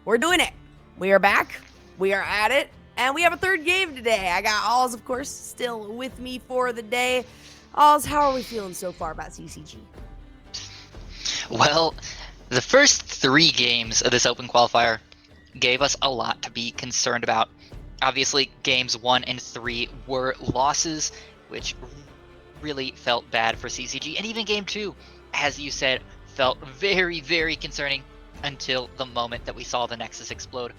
We're doing it. We are back. We are at it. And we have a third game today. I got Alls, of course, still with me for the day. Alls, how are we feeling so far about CCG? Well, the first 3 games of this open qualifier gave us a lot to be concerned about. Obviously, games 1 and 3 were losses, which really felt bad for CCG. And even game 2, as you said, felt very, very concerning until the moment that we saw the Nexus explode.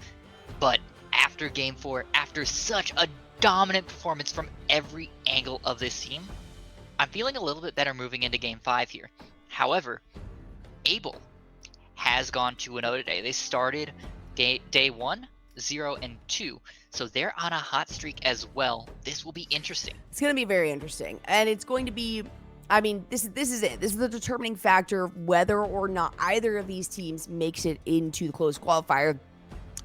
But after game 4, after such a dominant performance from every angle of this team, I'm feeling a little bit better moving into game 5 here. However, Able has gone 2-0 today. They started day 1, 0 and 2. So they're on a hot streak as well. This will be interesting. It's going to be very interesting. And it's going to be, I mean, this is it. This is the determining factor of whether or not either of these teams makes it into the closed qualifier.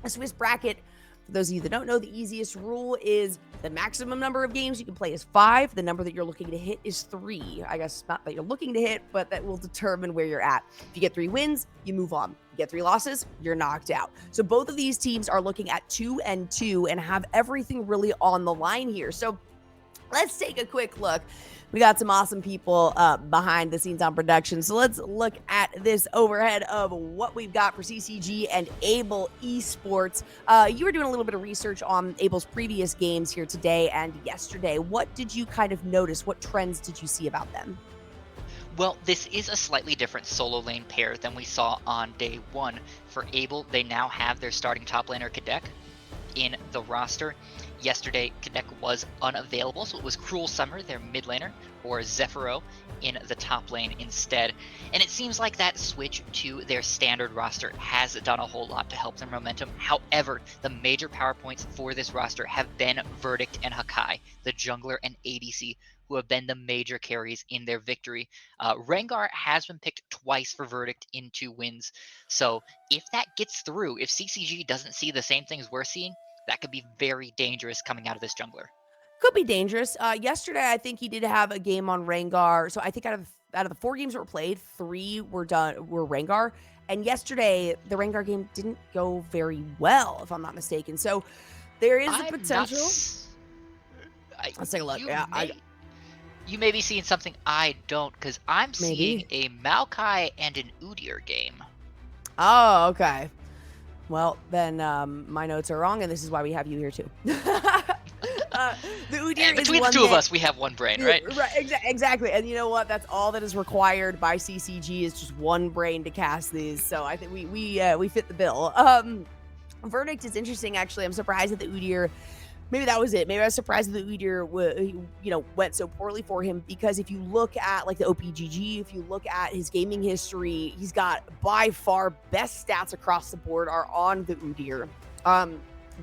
A Swiss bracket, for those of you that don't know, the easiest rule is the maximum number of games you can play is 5. The number that you're looking to hit is 3. I guess not that you're looking to hit, but that will determine where you're at. If you get 3 wins, you move on. You get 3 losses, you're knocked out. So both of these teams are looking at 2-2 and have everything really on the line here. So let's take a quick look. We got some awesome people behind the scenes on production. So let's look at this overhead of what we've got for CCG and Able Esports. You were doing a little bit of research on Able's previous games here today and yesterday. What did you kind of notice? What trends did you see about them? Well, this is a slightly different solo lane pair than we saw on day 1. For Able, they now have their starting top laner Kadek in the roster. Yesterday, Kadek was unavailable, so it was Cruel Summer, their mid laner, or Zephyro in the top lane instead. And it seems like that switch to their standard roster has done a whole lot to help their momentum. However, the major power points for this roster have been Verdict and Hakai, the jungler and ADC, who have been the major carries in their victory. Rengar has been picked twice for Verdict in 2 wins. So if that gets through, if CCG doesn't see the same things we're seeing, that could be very dangerous coming out of this jungler. Could be dangerous. Yesterday, I think he did have a game on Rengar. So I think out of the 4 games that were played, 3 were Rengar. And yesterday, the Rengar game didn't go very well, if I'm not mistaken. So there is a potential. Let's take a look. You may be seeing something I don't, because I'm seeing a Maokai and an Udyr game. Oh, okay. Well, then my notes are wrong, and this is why we have you here too. The Udyr between the 2 of us, we have 1 brain, right? Right, exactly. And you know what? That's all that is required by CCG is just 1 brain to cast these. So I think we fit the bill. Verdict is interesting, actually. I'm surprised that the Udyr. Maybe that was it. Maybe I was surprised that the Udyr, went so poorly for him, because if you look at like the OPGG, if you look at his gaming history, he's got by far best stats across the board are on the Udyr.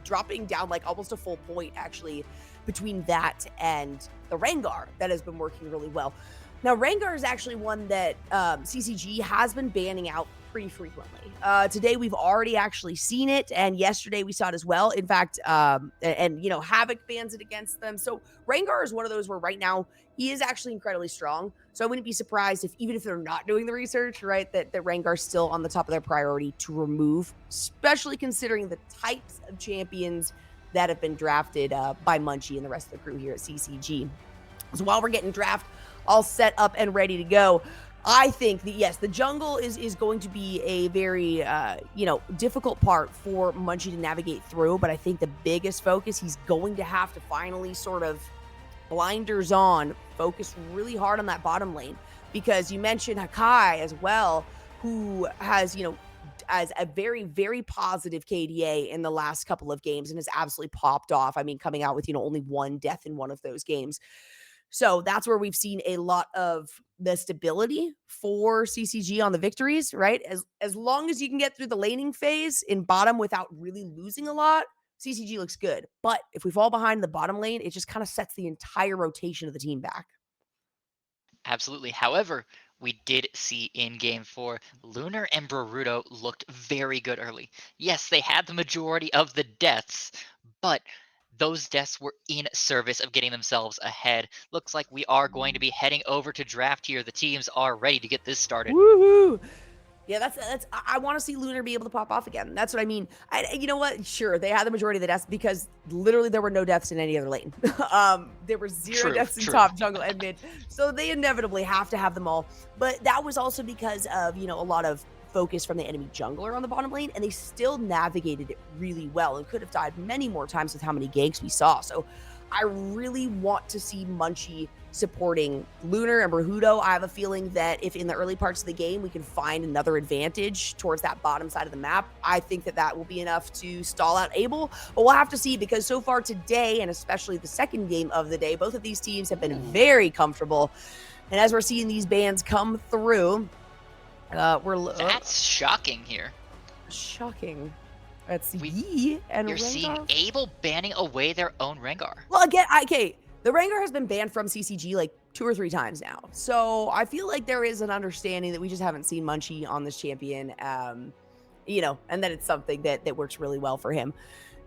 Dropping down like almost a full point actually between that and the Rengar that has been working really well. Now, Rengar is actually one that CCG has been banning out pretty frequently. Today, we've already actually seen it, and yesterday we saw it as well. In fact, Havoc bans it against them. So Rengar is one of those where right now he is actually incredibly strong. So I wouldn't be surprised if, even if they're not doing the research, right, that Rengar's still on the top of their priority to remove, especially considering the types of champions that have been drafted by Munchie and the rest of the crew here at CCG. So while we're getting draft all set up and ready to go, I think that, yes, the jungle is going to be a very, difficult part for Munchie to navigate through. But I think the biggest focus, he's going to have to finally sort of blinders on, focus really hard on that bottom lane. Because you mentioned Hakai as well, who has, as a very, very positive KDA in the last couple of games and has absolutely popped off. I mean, coming out with, only 1 death in one of those games. So that's where we've seen a lot of the stability for CCG on the victories, right? As long as you can get through the laning phase in bottom without really losing a lot, CCG looks good. But if we fall behind the bottom lane, it just kind of sets the entire rotation of the team back. Absolutely. However, we did see in game 4, Lunar and Boruto looked very good early. Yes, they had the majority of the deaths, but those deaths were in service of getting themselves ahead. Looks like we are going to be heading over to draft here. The teams are ready to get this started. Woohoo! Yeah, that's I want to see Lunar be able to pop off again. That's what I mean. You know what? Sure, they had the majority of the deaths because literally there were no deaths in any other lane. There were zero True, deaths in true. top, jungle, and mid. So they inevitably have to have them all. But that was also because of, a lot of focus from the enemy jungler on the bottom lane, and they still navigated it really well and could have died many more times with how many ganks we saw. So I really want to see Munchie supporting Lunar and Brahudo. I have a feeling that if in the early parts of the game we can find another advantage towards that bottom side of the map, I think that that will be enough to stall out Abel. But we'll have to see, because so far today, and especially the second game of the day, both of these teams have been very comfortable. And as we're seeing these bans come through, That's shocking here. Shocking. That's Yi and You're Rengar. seeing Abel banning away their own Rengar. Well, again, okay, the Rengar has been banned from CCG like 2 or 3 times now. So I feel like there is an understanding that we just haven't seen Munchie on this champion, and that it's something that works really well for him.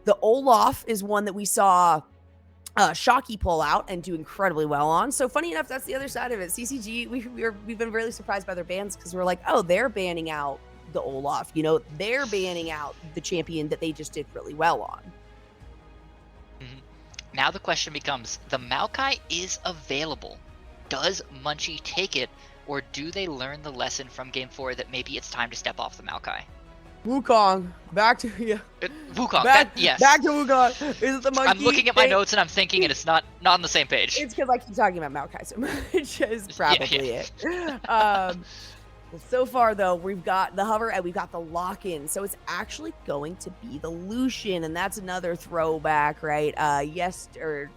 The Olaf is one that we saw Shocky pull out and do incredibly well on. So funny enough, that's the other side of it. CCG, we've been really surprised by their bans because we're like, oh, they're banning out the Olaf. They're banning out the champion that they just did really well on. Now the question becomes, the Maokai is available. Does Munchie take it, or do they learn the lesson from Game 4 that maybe it's time to step off the Maokai? Wukong, back to you. Wukong, yes. Back to Wukong. Is it the monkey? I'm looking at my notes and I'm thinking, and it's not on the same page. It's because I keep talking about Maokai so much. Is probably it. Well, so far, though, we've got the hover and we've got the lock-in. So it's actually going to be the Lucian, and that's another throwback, right? Yesterday,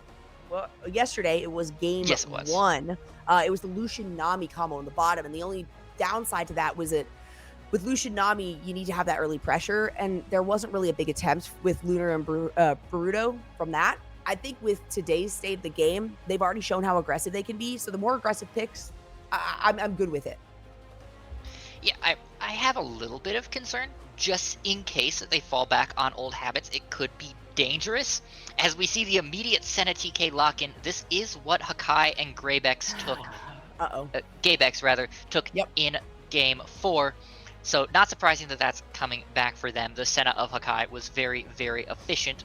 it was game 1. It was the Lucian Nami combo on the bottom, and the only downside to that was that with Lucian Nami, you need to have that early pressure, and there wasn't really a big attempt with Lunar and Baruto from that. I think with today's state of the game, they've already shown how aggressive they can be, so the more aggressive picks, I'm good with it. Yeah, I have a little bit of concern, just in case that they fall back on old habits. It could be dangerous. As we see the immediate Senna TK lock-in, this is what Hakai and Grabex took. Gabex, rather, took in Game 4. So not surprising that that's coming back for them. The Senna of Hakai was very, very efficient.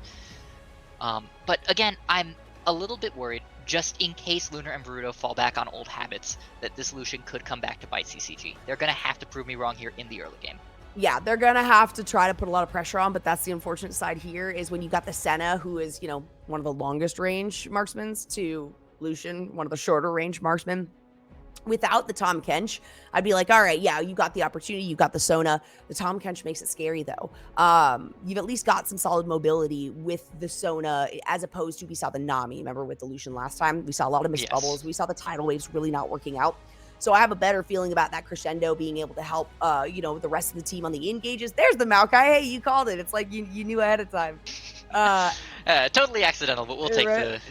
But again, I'm a little bit worried, just in case Lunar and Baruto fall back on old habits, that this Lucian could come back to bite CCG. They're going to have to prove me wrong here in the early game. Yeah, they're going to have to try to put a lot of pressure on, but that's the unfortunate side here is when you got the Senna, who is, one of the longest range marksmen, to Lucian, one of the shorter range marksmen. Without the Tom Kench, I'd be like, all right, yeah, you got the opportunity, you got the Sona. The Tom Kench makes it scary, though. You've at least got some solid mobility with the Sona, as opposed to we saw the Nami. Remember with the Lucian last time? We saw a lot of missed bubbles. We saw the tidal waves really not working out. So I have a better feeling about that crescendo being able to help, the rest of the team on the engages. There's the Maokai. Hey, you called it. It's like you knew ahead of time. Totally accidental, but we'll take the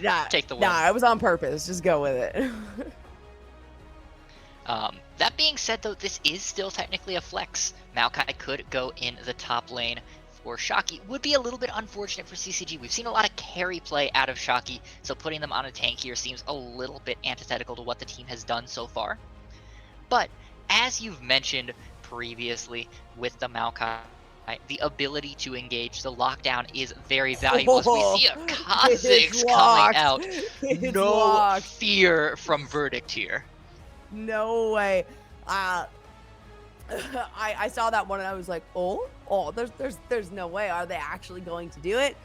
win. Nah, it was on purpose. Just go with it. That being said, though, this is still technically a flex. Maokai could go in the top lane for Shocky. Would be a little bit unfortunate for CCG. We've seen a lot of carry play out of Shocky, so putting them on a tank here seems a little bit antithetical to what the team has done so far. But as you've mentioned previously with the Maokai, the ability to engage the lockdown is very valuable. As we see a Kha'Zix coming out. No fear from Verdict here. No way. I saw that one and I was like, there's no way. Are they actually going to do it?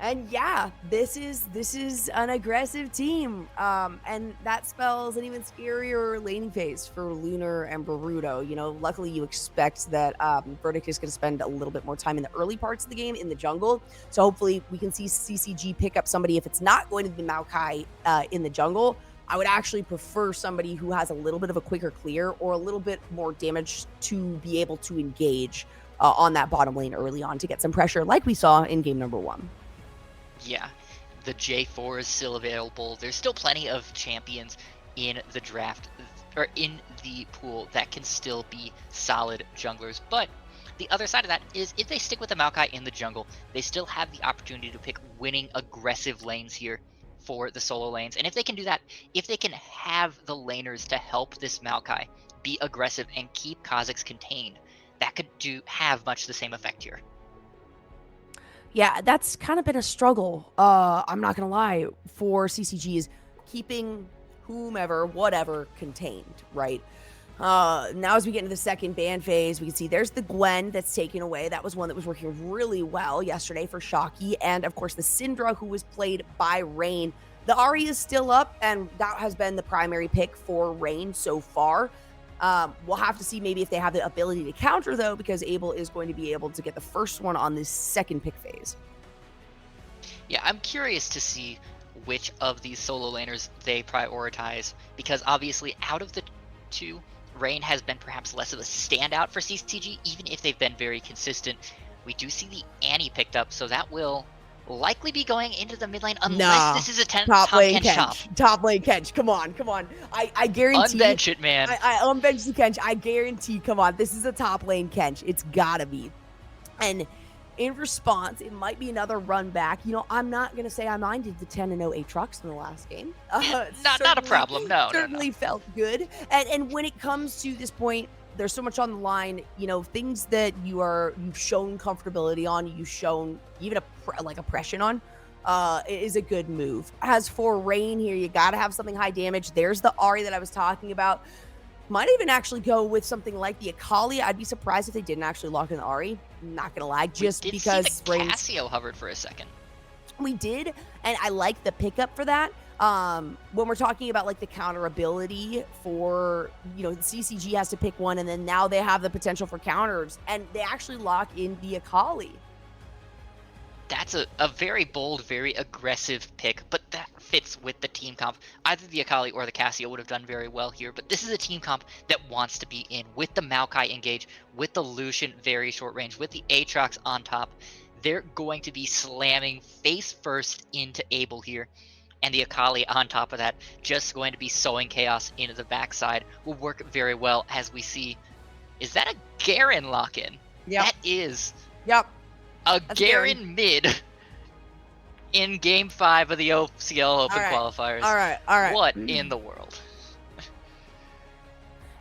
And yeah, this is an aggressive team. And that spells an even scarier laning phase for Lunar and Baruto. Luckily you expect that Verdict is going to spend a little bit more time in the early parts of the game in the jungle. So hopefully we can see CCG pick up somebody if it's not going to be Maokai in the jungle. I would actually prefer somebody who has a little bit of a quicker clear or a little bit more damage to be able to engage on that bottom lane early on to get some pressure like we saw in game number 1. Yeah, the J4 is still available. There's still plenty of champions in the draft, or in the pool, that can still be solid junglers. But the other side of that is if they stick with the Maokai in the jungle, they still have the opportunity to pick winning aggressive lanes here for the solo lanes. And if they can do that, if they can have the laners to help this Maokai be aggressive and keep Kha'Zix contained, that could have much the same effect here. Yeah, that's kind of been a struggle, I'm not gonna lie, for CCG is keeping whomever, whatever, contained, right? Now as we get into the second ban phase, we can see there's the Gwen that's taken away. That was one that was working really well yesterday for Shocky, and of course the Syndra, who was played by Rain. The Ahri is still up, and that has been the primary pick for Rain so far. We'll have to see maybe if they have the ability to counter, though, because Abel is going to be able to get the first one on this second pick phase. Yeah, I'm curious to see which of these solo laners they prioritize, because obviously out of the two, Rain has been perhaps less of a standout for CCG, even if they've been very consistent. We do see the Annie picked up, so that will likely be going into the mid lane unless this is a top lane Kench top. Top lane Kench, come on. I guarantee. Unbench it, man. I unbench the Kench. I guarantee, come on, this is a top lane Kench. It's gotta be. And in response, it might be another run back. You know, I'm not going to say I minded the 10-0 Aatrox in the last game. Not a problem, no. Certainly felt good. And when it comes to this point, there's so much on the line, you know, things that you've shown comfortability on, you've shown even oppression on, is a good move. As for Rain here, you got to have something high damage. There's the Ahri that I was talking about. Might even actually go with something like the Akali. I'd be surprised if they didn't actually lock in the Ahri. I'm not gonna lie, just because see the Cassio hovered for a second. We did, and I like the pickup for that. When we're talking about like the counter ability for, you know, the CCG has to pick one, and then now they have the potential for counters, and they actually lock in the Akali. That's a very bold, very aggressive pick, but that fits with the team comp. Either the Akali or the Cassio would have done very well here, but this is a team comp that wants to be in with the Maokai engage, with the Lucian very short range, with the Aatrox on top. They're going to be slamming face first into Abel here, and the Akali on top of that just going to be sowing chaos into the backside. Will work very well, as we see. Is that a Garen lock-in? Yep. That is. Yep. A Garen mid in Game 5 of the OCL Open qualifiers. All right. What in the world?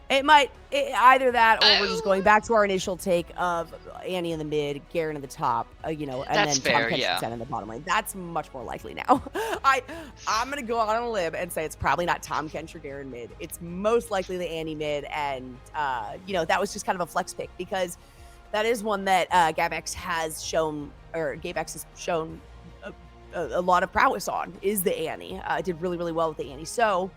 Either that, or we're just going back to our initial take of Annie in the mid, Garen in the top, you know, and That's then fair, Tom yeah. Kench in the bottom lane. That's much more likely now. I'm going to go out on a limb and say it's probably not Tom Kench or Garen mid. It's most likely the Annie mid, and, you know, that was just kind of a flex pick, because that is one that Gabex has shown a lot of prowess on, is the Annie. Did really, really well with the Annie. So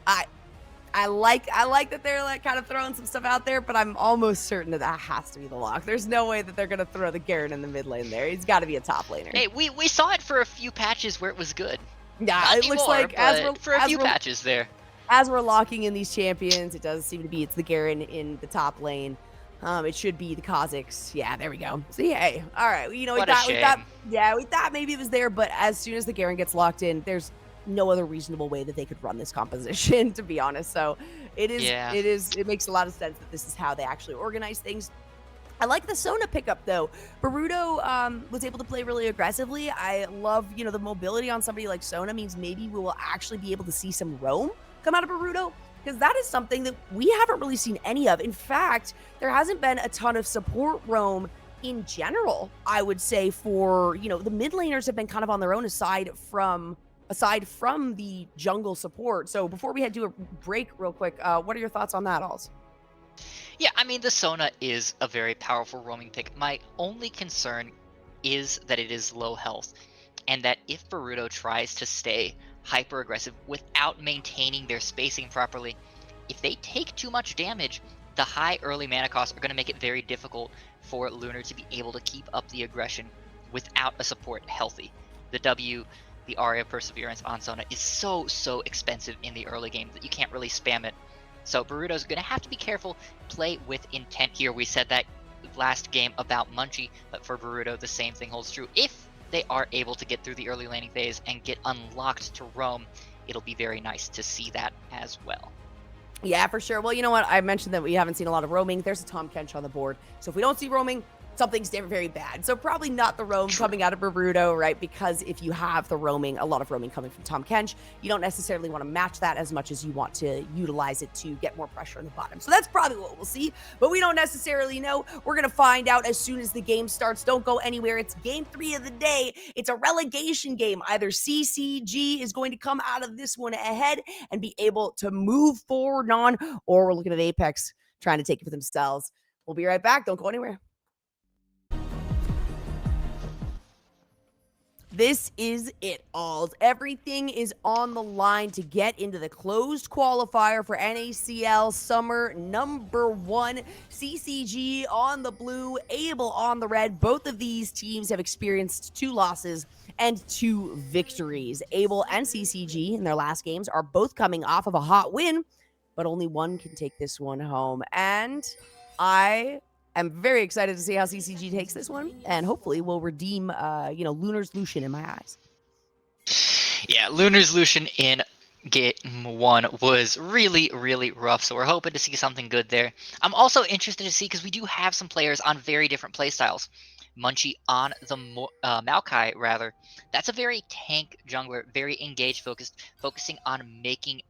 I like that they're like kind of throwing some stuff out there, but I'm almost certain that has to be the lock. There's no way that they're going to throw the Garen in the mid lane there. He's got to be a top laner. Hey, we saw it for a few patches where it was good. Yeah, Not it anymore, looks like for a few patches there. As we're locking in these champions, it does seem to be it's the Garen in the top lane. It should be the Kha'Zix. Yeah, there we go. So yeah, all right. You know, we thought maybe it was there, but as soon as the Garen gets locked in, there's no other reasonable way that they could run this composition, to be honest. So it makes a lot of sense that this is how they actually organize things. I like the Sona pickup though. Baruto was able to play really aggressively. I love, you know, the mobility on somebody like Sona means maybe we will actually be able to see some roam come out of Baruto, because that is something that we haven't really seen any of. In fact, there hasn't been a ton of support roam in general, I would say, for, you know, the mid laners have been kind of on their own aside from the jungle support. So before we head to a break real quick, what are your thoughts on that, Alls? Yeah, I mean, the Sona is a very powerful roaming pick. My only concern is that it is low health, and that if Baruto tries to stay hyper aggressive without maintaining their spacing properly, if they take too much damage, the high early mana costs are going to make it very difficult for Lunar to be able to keep up the aggression without a support healthy. The W, the Aria Perseverance on Sona is so expensive in the early game that you can't really spam it. So Baruto's going to have to be careful, play with intent here. We said that last game about Munchie, but for Baruto the same thing holds true. If they are able to get through the early laning phase and get unlocked to roam, it'll be very nice to see that as well. Yeah, for sure. Well, you know what? I mentioned that we haven't seen a lot of roaming. There's a Tom Kench on the board. So if we don't see roaming, something's very bad. So probably not the roam coming out of Baruto, right? Because if you have the roaming, a lot of roaming coming from Tahm Kench, you don't necessarily want to match that as much as you want to utilize it to get more pressure on the bottom. So that's probably what we'll see, but we don't necessarily know. We're going to find out as soon as the game starts. Don't go anywhere. It's game 3 of the day. It's a relegation game. Either CCG is going to come out of this one ahead and be able to move forward on, or we're looking at Apex trying to take it for themselves. We'll be right back. Don't go anywhere. This is it, alls. Everything is on the line to get into the closed qualifier for NACL Summer #1. CCG on the blue, Able on the red. Both of these teams have experienced 2 losses and 2 victories. Able and CCG in their last games are both coming off of a hot win, but only one can take this one home. And I'm very excited to see how CCG takes this one, and hopefully will redeem, Lunar's Lucian in my eyes. Yeah, Lunar's Lucian in game 1 was really, really rough, so we're hoping to see something good there. I'm also interested to see, because we do have some players on very different playstyles. Munchie on the Maokai, rather. That's a very tank jungler, very engaged, focusing on making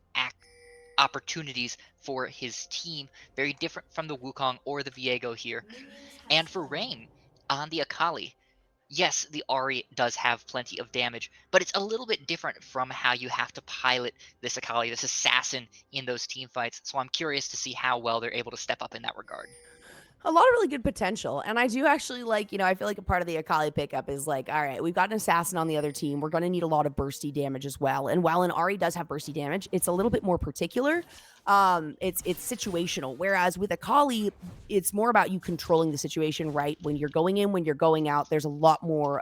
opportunities for his team, very different from the Wukong or the Viego here. And for Rain on the Akali, yes, the Ahri does have plenty of damage, but it's a little bit different from how you have to pilot this Akali, this assassin, in those team fights. So I'm curious to see how well they're able to step up in that regard. A lot of really good potential. And I do actually like, I feel like a part of the Akali pickup is like, all right, we've got an assassin on the other team. We're going to need a lot of bursty damage as well. And while an Ahri does have bursty damage, it's a little bit more particular. It's situational. Whereas with Akali, it's more about you controlling the situation, right? When you're going in, when you're going out, there's a lot more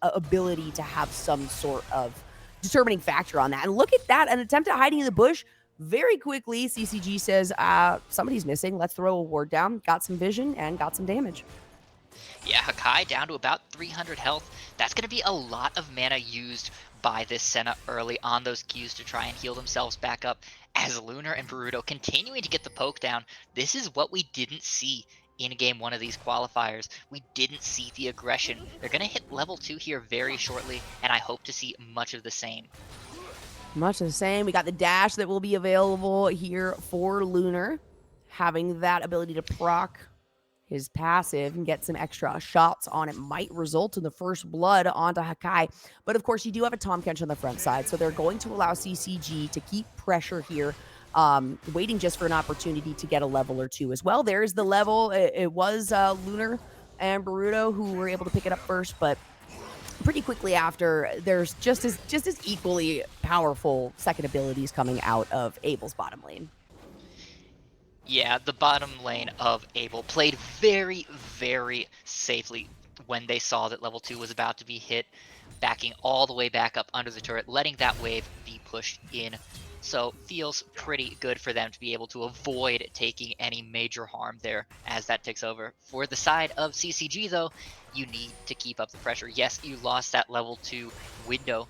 ability to have some sort of determining factor on that. And look at that, an attempt at hiding in the bush. Very quickly, CCG says, somebody's missing. Let's throw a ward down. Got some vision and got some damage. Yeah, Hakai down to about 300 health. That's going to be a lot of mana used by this Senna early on those Qs to try and heal themselves back up. As Lunar and Baruto continuing to get the poke down, this is what we didn't see in game 1 of these qualifiers. We didn't see the aggression. They're going to hit level 2 here very shortly, and I hope to see much of the same. Much the same. We got the dash that will be available here for Lunar. Having that ability to proc his passive and get some extra shots on it might result in the first blood onto Hakai. But of course, you do have a Tahm Kench on the front side, so they're going to allow CCG to keep pressure here, waiting just for an opportunity to get a level or 2 as well. There's the level. It was Lunar and Baruto who were able to pick it up first, but pretty quickly after, there's just as equally powerful second abilities coming out of Able's bottom lane. Yeah, the bottom lane of Able played very, very safely when they saw that level 2 was about to be hit, backing all the way back up under the turret, letting that wave be pushed in. So feels pretty good for them to be able to avoid taking any major harm there as that takes over. For the side of CCG though, you need to keep up the pressure. Yes, you lost that level 2 window,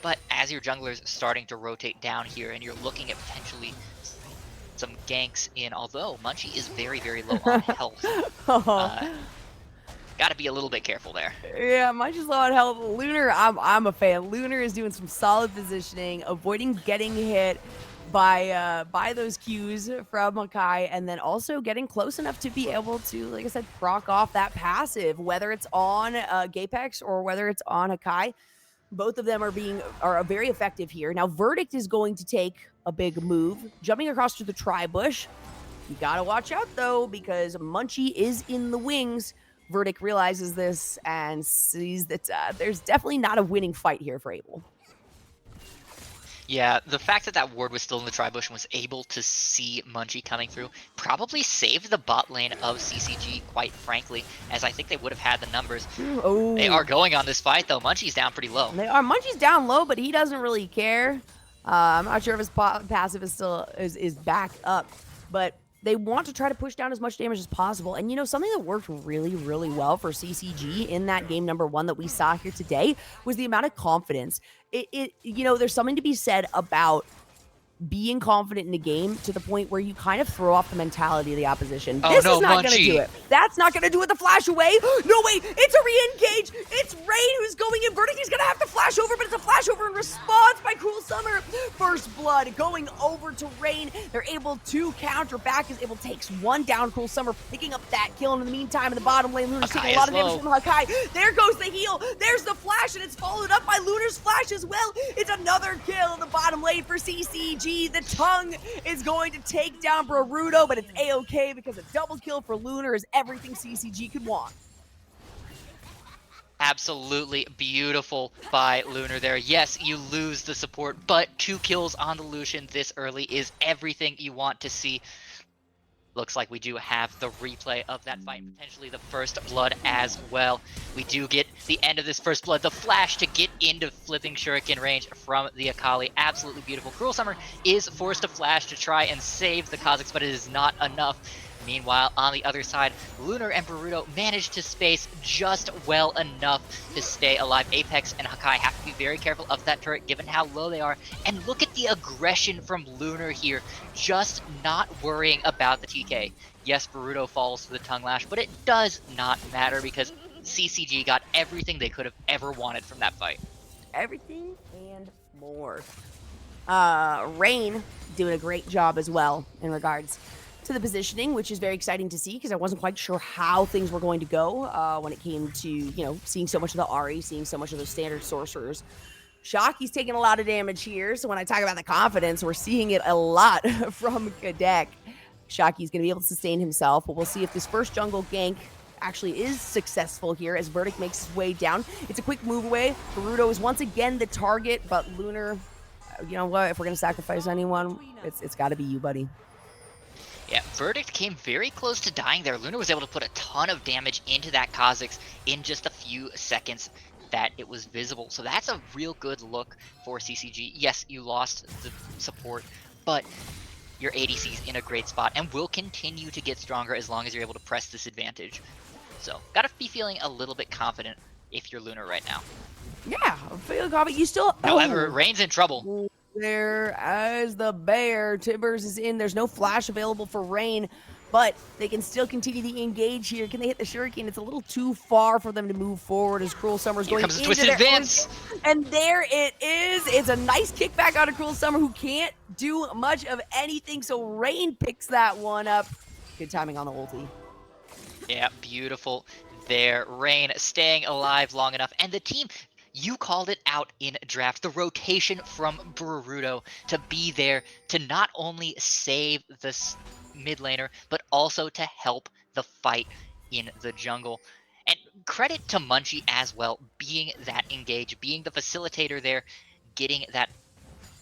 but as your jungler's starting to rotate down here and you're looking at potentially some ganks in, although Munchie is very, very low on health. Gotta be a little bit careful there. Yeah, Munchie's low on health. Lunar, I'm a fan. Lunar is doing some solid positioning, avoiding getting hit by those Qs from Hakai, and then also getting close enough to be able to, like I said, proc off that passive, whether it's on Gapex or whether it's on Hakai. Both of them are very effective here. Now, Verdict is going to take a big move, jumping across to the tri-bush. You gotta watch out, though, because Munchie is in the wings. Verdict realizes this and sees that there's definitely not a winning fight here for Able. Yeah, the fact that that ward was still in the tri-bush and was able to see Munchie coming through probably saved the bot lane of CCG, quite frankly, as I think they would have had the numbers. Oh. They are going on this fight, though. Munchie's down pretty low. They are. Munchie's down low, but he doesn't really care. I'm not sure if his passive is still is back up, but they want to try to push down as much damage as possible. And, something that worked really, really well for CCG in that game #1 that we saw here today was the amount of confidence. There's something to be said about being confident in the game to the point where you kind of throw off the mentality of the opposition. Oh, this no, is not going to do it. That's not going to do it. The flash away. No, wait. It's a re-engage. It's Rain who's going in. Verdict is going to have to flash over, but it's a flash over in response by Cruel Summer. First blood going over to Rain. They're able to counter back as Able takes one down. Cruel Summer picking up that kill. And in the meantime, in the bottom lane, Lunar's taking a lot of damage from Hakai. There goes the heal. There's the flash, and it's followed up by Lunar's flash as well. It's another kill in the bottom lane for CCG. The tongue is going to take down Baruto, but it's A-okay because a double kill for Lunar is everything CCG could want. Absolutely beautiful by Lunar there. Yes, you lose the support, but 2 kills on the Lucian this early is everything you want to see. Looks like we do have the replay of that fight, potentially the first blood as well. We do get the end of this first blood, the flash to get into flipping shuriken range from the Akali. Absolutely beautiful. Cruel Summer is forced to flash to try and save the Kazakhs, but it is not enough. Meanwhile, on the other side, Lunar and Baruto managed to space just well enough to stay alive. Apex and Hakai have to be very careful of that turret given how low they are. And look at the aggression from Lunar here, just not worrying about the TK. Yes, Baruto falls to the tongue lash, but it does not matter because CCG got everything they could have ever wanted from that fight. Everything and more. Rain doing a great job as well in regards to the positioning, which is very exciting to see because I wasn't quite sure how things were going to go when it came to, you know, seeing so much of the Ahri, seeing so much of those standard sorcerers. Shockey's taking a lot of damage here, so when I talk about the confidence, we're seeing it a lot from Kadek. Shockey's going to be able to sustain himself, but we'll see if this first jungle gank actually is successful here as Verdict makes his way down. It's a quick move away. Baruto is once again the target, but Lunar, you know what, if we're going to sacrifice anyone, it's got to be you, buddy. Yeah, Verdict came very close to dying there. Lunar was able to put a ton of damage into that Kazakhs in just a few seconds that it was visible. So that's a real good look for CCG. Yes, you lost the support, but your ADC's in a great spot and will continue to get stronger as long as you're able to press this advantage. So, gotta be feeling a little bit confident if you're Lunar right now. Yeah, I'm feeling confident. You still... However, Rain's in trouble. There as the bear. Timbers is in. There's no flash available for Rain, but they can still continue to engage here. Can they hit the shuriken? It's a little too far for them to move forward as Cruel Summer's going into Twisted Advance. And there it is. It's a nice kickback out of Cruel Summer, who can't do much of anything, so Rain picks that one up. Good timing on the ulti. Yeah, beautiful there. Rain staying alive long enough, and the team... You called it out in draft, the rotation from Baruto to be there to not only save this mid laner, but also to help the fight in the jungle. And credit to Munchie as well, being that engaged, being the facilitator there, getting that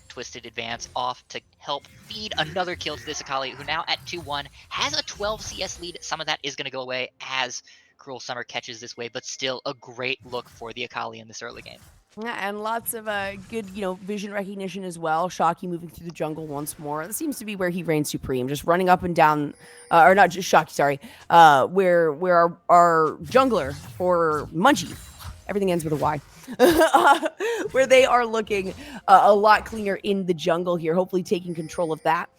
twisted advance off to help feed another kill to this Akali, who now at 2-1 has a 12 CS lead. Some of that is going to go away as Cruel Summer catches this way, but still a great look for the Akali in this early game. Yeah, and lots of good, vision recognition as well. Shockey moving through the jungle once more. That seems to be where he reigns supreme, just running up and down, or not just Shockey, sorry, where our jungler, or Munchie, everything ends with a Y, where they are looking a lot cleaner in the jungle here, hopefully taking control of that.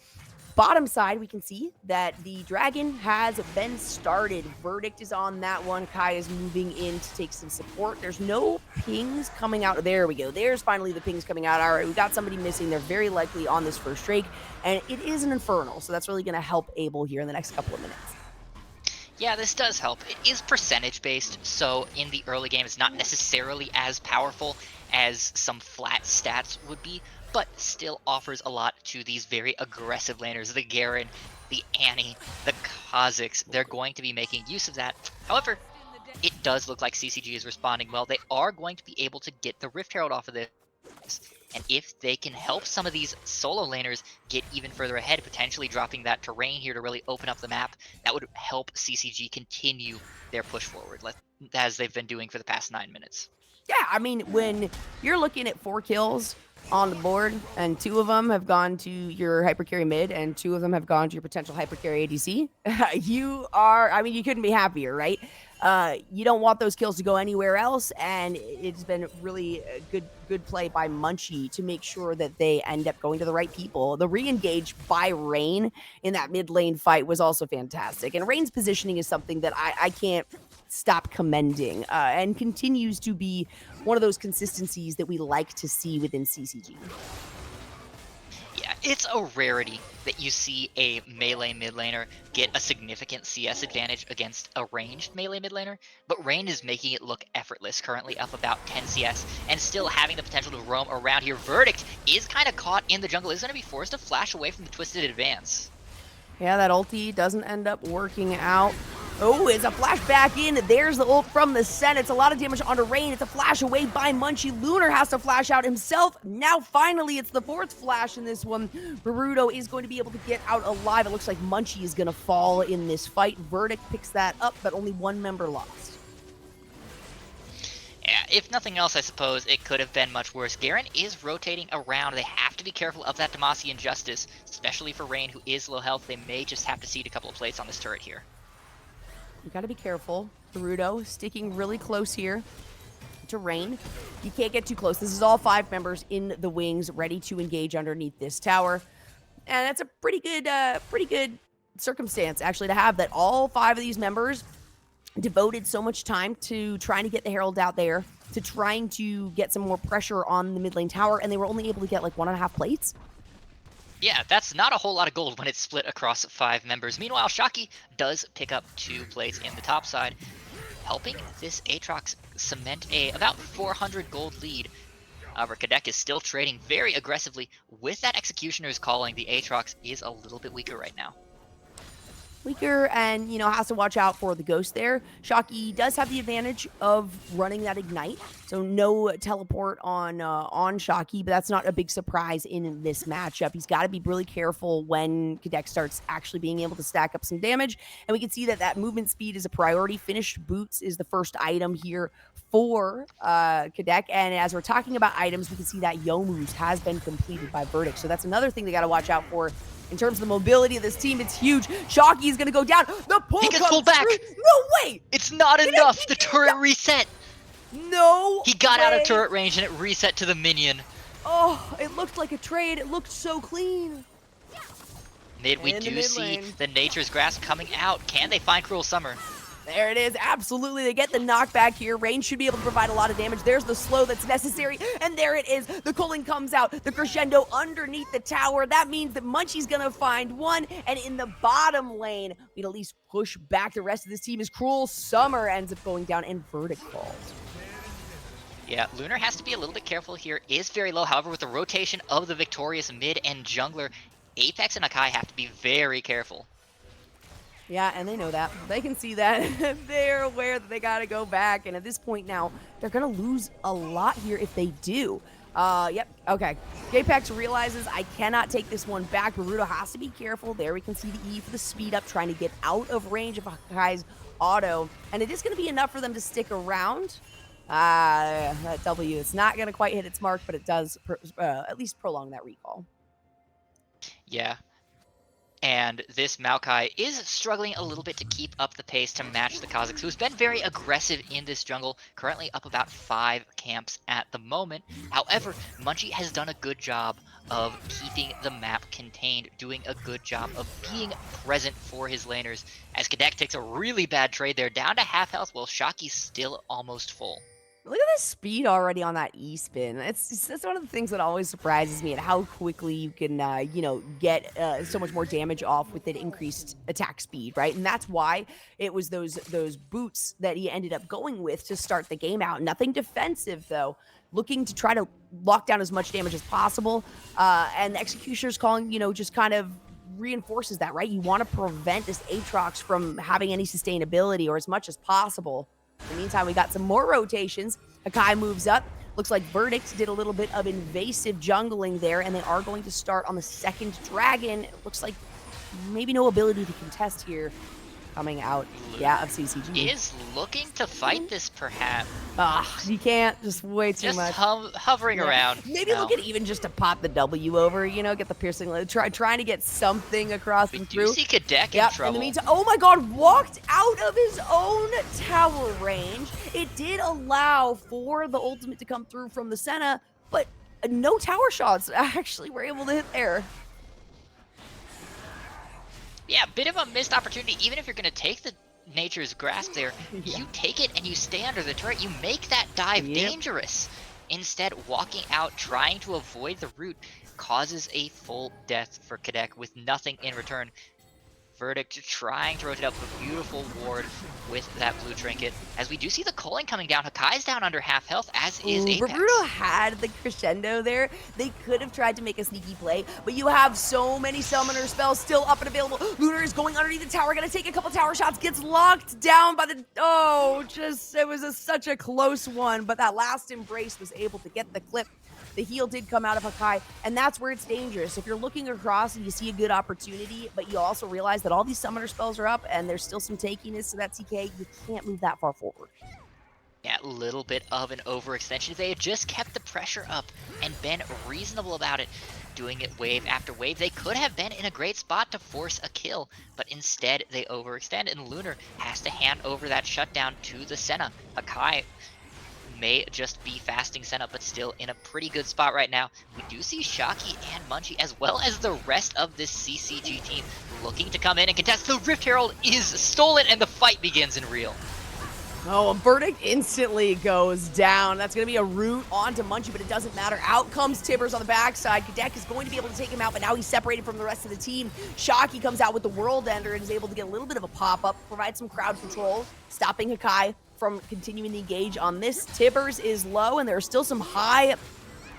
Bottom side, we can see that the dragon has been started. Verdict is on that one. Kai is moving in to take some support. There's no pings coming out. There we go. There's finally the pings coming out. All right, we got somebody missing. They're very likely on this first Drake, and it is an Infernal, so that's really going to help Able here in the next couple of minutes. Yeah, this does help. It is percentage-based, so in the early game, it's not necessarily as powerful as some flat stats would be, but still offers a lot to these very aggressive laners, the Garen, the Annie, the Kazakhs. They're going to be making use of that. However, it does look like CCG is responding well. They are going to be able to get the Rift Herald off of this. And if they can help some of these solo laners get even further ahead, potentially dropping that terrain here to really open up the map, that would help CCG continue their push forward, as they've been doing for the past 9 minutes. Yeah, I mean, when you're looking at 4 kills on the board, and 2 of them have gone to your hypercarry mid, and 2 of them have gone to your potential hypercarry ADC, you couldn't be happier, right? You don't want those kills to go anywhere else, and it's been really good play by Munchie to make sure that they end up going to the right people. The re-engage by Rain in that mid lane fight was also fantastic, and Rain's positioning is something that I can't stop commending, and continues to be one of those consistencies that we like to see within CCG. Yeah, it's a rarity that you see a melee mid laner get a significant CS advantage against a ranged melee mid laner, but Rain is making it look effortless, currently up about 10 CS, and still having the potential to roam around here. Verdict is kind of caught in the jungle, is going to be forced to flash away from the twisted advance. Yeah, that ulti doesn't end up working out. Oh, it's a flash back in. There's the ult from the Sen. It's a lot of damage onto Rain. It's a flash away by Munchie. Lunar has to flash out himself. Now, finally, it's the fourth flash in this one. Boruto is going to be able to get out alive. It looks like Munchie is going to fall in this fight. Verdict picks that up, but only one member lost. Yeah, if nothing else, I suppose it could have been much worse. Garen is rotating around. They have to be careful of that Demacian Justice, especially for Rain, who is low health. They may just have to cede a couple of plates on this turret here. You gotta be careful. Boruto sticking really close here to Rain. You can't get too close. This is all 5 members in the wings, ready to engage underneath this tower. And that's a pretty good circumstance, actually, to have that all 5 of these members devoted so much time to trying to get the Herald out there, to trying to get some more pressure on the mid lane tower, and they were only able to get like 1.5 plates. Yeah, that's not a whole lot of gold when it's split across 5 members. Meanwhile, Shocky does pick up 2 plates in the top side, helping this Aatrox cement a about 400 gold lead. However, Kadek is still trading very aggressively. With that Executioner's calling, the Aatrox is a little bit weaker right now. Weaker, and has to watch out for the ghost there. Shocky does have the advantage of running that ignite, so no teleport on Shocky, but that's not a big surprise in this matchup. He's got to be really careful when Kadek starts actually being able to stack up some damage, and we can see that movement speed is a priority. Finished boots is the first item here for Kadek, and as we're talking about items, we can see that Youmuu's has been completed by Verdict, so that's another thing they got to watch out for. In terms of the mobility of this team, it's huge. Shocky is going to go down. The pull he gets pulled back. Through. No way. It's not enough. The turret reset. No He got way. out of turret range and it reset to the minion. Oh, it looked like a trade. It looked so clean. Mid, we do see the Nature's Grasp coming out. Can they find Cruel Summer? There it is. Absolutely. They get the knockback here. Rain should be able to provide a lot of damage. There's the slow that's necessary. And there it is. The culling comes out. The crescendo underneath the tower. That means that Munchie's going to find one. And in the bottom lane, we'd at least push back the rest of this team as Cruel Summer ends up going down and Verdict falls. Yeah, Lunar has to be a little bit careful here. Is very low. However, with the rotation of the victorious mid and jungler, Apex and Akai have to be very careful. Yeah, and they know that. They can see that. They're aware that they got to go back. And at this point now, they're going to lose a lot here if they do. Yep. Okay. Apex realizes I cannot take this one back. Boruto has to be careful. There we can see the E for the speed up, trying to get out of range of Akai's auto. And it is going to be enough for them to stick around. That W is not going to quite hit its mark, but it does at least prolong that recall. Yeah. And this Maokai is struggling a little bit to keep up the pace to match the Kazakhs, who's been very aggressive in this jungle, currently up about 5 camps at the moment. However, Munchie has done a good job of keeping the map contained, doing a good job of being present for his laners, as Kadek takes a really bad trade there, down to half health, while Shocky's still almost full. Look at the speed already on that E-spin. That's one of the things that always surprises me, at how quickly you can, get so much more damage off with an increased attack speed, right? And that's why it was those boots that he ended up going with to start the game out. Nothing defensive, though. Looking to try to lock down as much damage as possible. And the Executioner's calling, just kind of reinforces that, right? You want to prevent this Aatrox from having any sustainability, or as much as possible. In the meantime, we got some more rotations. Akai moves up. Looks like Verdict did a little bit of invasive jungling there, and they are going to start on the second dragon. It looks like maybe no ability to contest here coming out, Lunar yeah, of CCG. is looking to fight this, perhaps. You can't. Just way too Just much. hovering around. Maybe look at even just to pop the W over, you know, get the piercing, trying to get something across We and do through. see Kadek in Yep, trouble. in the meantime, oh my god, walked out of his own tower range. It did allow for the ultimate to come through from the Senna, but no tower shots actually were able to hit there. Yeah, bit of a missed opportunity. Even if you're going to take the Nature's Grasp there, Yeah. you take it and you stay under the turret. You make that dive Yep. dangerous. Instead, walking out, trying to avoid the root, causes a full death for Kadek with nothing in return. Verdict trying to rotate up a beautiful ward with that blue trinket. As we do see the culling coming down, Hakai's down under half health, as is Apex. Bruno had the crescendo there. They could have tried to make a sneaky play, but you have so many summoner spells still up and available. Lunar is going underneath the tower, gonna take a couple tower shots, gets locked down by the, it was such a close one, but that last embrace was able to get the clip. The heal did come out of Hakai, and that's where it's dangerous. If you're looking across and you see a good opportunity, but you also realize that all these summoner spells are up and there's still some takiness to that TK, you can't move that far forward. Yeah, a little bit of an overextension. If they had just kept the pressure up and been reasonable about it, doing it wave after wave, they could have been in a great spot to force a kill, but instead they overextend, and Lunar has to hand over that shutdown to the Senna. Hakai may just be fasting Senna, but still in a pretty good spot right now. We do see Shocky and Munchie, as well as the rest of this CCG team, looking to come in and contest. The Rift Herald is stolen, and the fight begins in real. Oh, a Verdict instantly goes down. That's going to be a root onto Munchie, but it doesn't matter. Out comes Tibbers on the backside. Kadek is going to be able to take him out, but now he's separated from the rest of the team. Shocky comes out with the World Ender and is able to get a little bit of a pop-up, provide some crowd control, stopping Hakai from continuing to engage on this. Tibbers is low, and there are still some high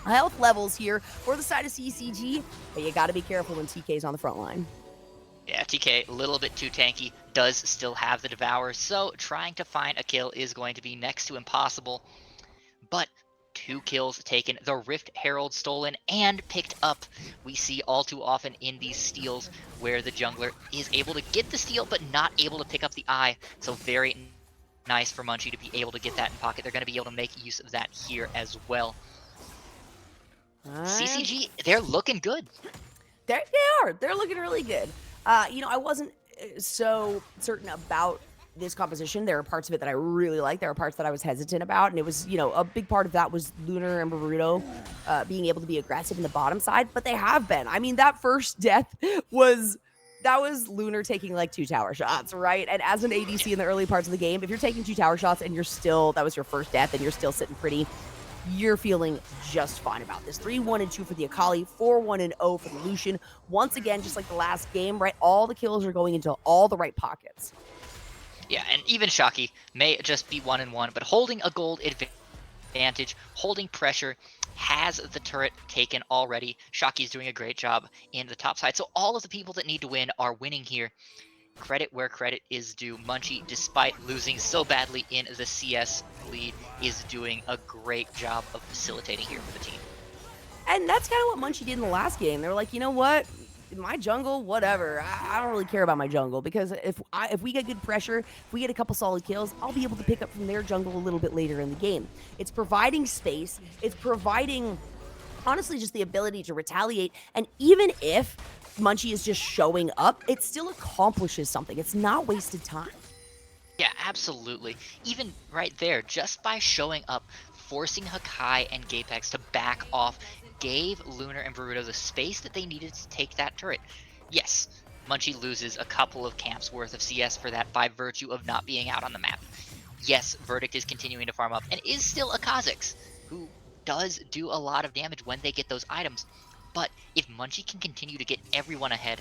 health levels here for the side of CCG, but you got to be careful when TK is on the front line. Yeah, TK, a little bit too tanky, does still have the Devour, so trying to find a kill is going to be next to impossible. But 2 kills taken, the Rift Herald stolen and picked up. We see all too often in these steals where the jungler is able to get the steal but not able to pick up the eye, so very nice for Munchie to be able to get that in pocket. They're going to be able to make use of that here as well. CCG, they're looking good. They are. They're looking really good. I wasn't so certain about this composition. There are parts of it that I really like. There are parts that I was hesitant about, and it was, a big part of that was Lunar and Baruto being able to be aggressive in the bottom side, but they have been. I mean, that first death was Lunar taking like 2 tower shots, right? And as an ADC in the early parts of the game, if you're taking 2 tower shots and that was your first death and you're still sitting pretty, you're feeling just fine about this. 3-1-2 for the Akali, 4-1-0 for the Lucian. Once again, just like the last game, right? All the kills are going into all the right pockets. Yeah, and even Shocky may just be 1-1, but holding a gold advantage, holding pressure, has the turret taken already. Shocky's doing a great job in the top side. So all of the people that need to win are winning here. Credit where credit is due. Munchie, despite losing so badly in the CS lead, is doing a great job of facilitating here for the team. And that's kind of what Munchie did in the last game. They were like, you know what? My jungle, whatever. I don't really care about my jungle, because if we get good pressure, if we get a couple solid kills, I'll be able to pick up from their jungle a little bit later in the game. It's providing space. It's providing, honestly, just the ability to retaliate. And even if Munchie is just showing up, it still accomplishes something. It's not wasted time. Yeah, absolutely. Even right there, just by showing up, forcing Hakai and Gapex to back off, gave Lunar and Baruto the space that they needed to take that turret. Yes, Munchie loses a couple of camps worth of CS for that by virtue of not being out on the map. Yes, Verdict is continuing to farm up and is still a Kha'Zix, who does do a lot of damage when they get those items. But if Munchie can continue to get everyone ahead,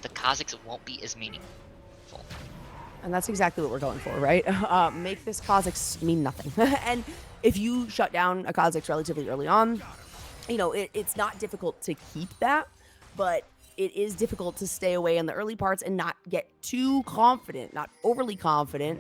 the Kha'Zix won't be as meaningful. And that's exactly what we're going for, right? Make this Kha'Zix mean nothing. And if you shut down a Kha'Zix relatively early on, it's not difficult to keep that, but it is difficult to stay away in the early parts and not get too confident, not overly confident,